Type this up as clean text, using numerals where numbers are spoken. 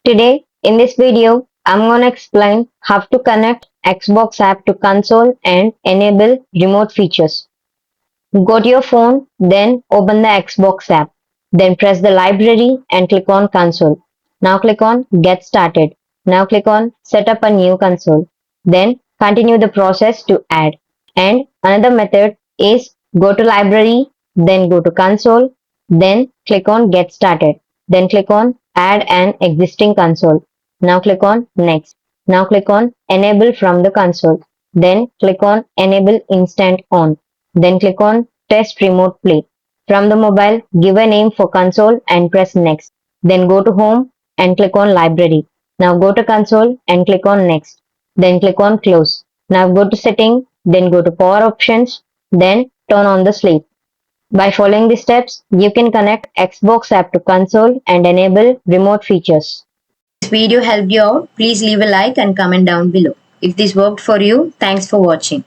Today, in this video, I'm gonna explain how to connect Xbox app to console and enable remote features. Go to your phone, then open the Xbox app. Then press the library and click on console. Now click on get started. Now click on set up a new console. Then continue the process to add. And another method is go to library, then go to console, then click on get started. Then click on add an existing console. Now click on next. Now click on enable from the console. Then click on enable instant on. Then click on test remote play. From the mobile, give a name for console and press next. Then go to home and click on library. Now go to console and click on next. Then click on close. Now go to setting, then go to power options, then turn on the sleep. By following these steps, you can connect Xbox app to console and enable remote features. If this video helped you out, please leave a like and comment down below. If this worked for you, thanks for watching.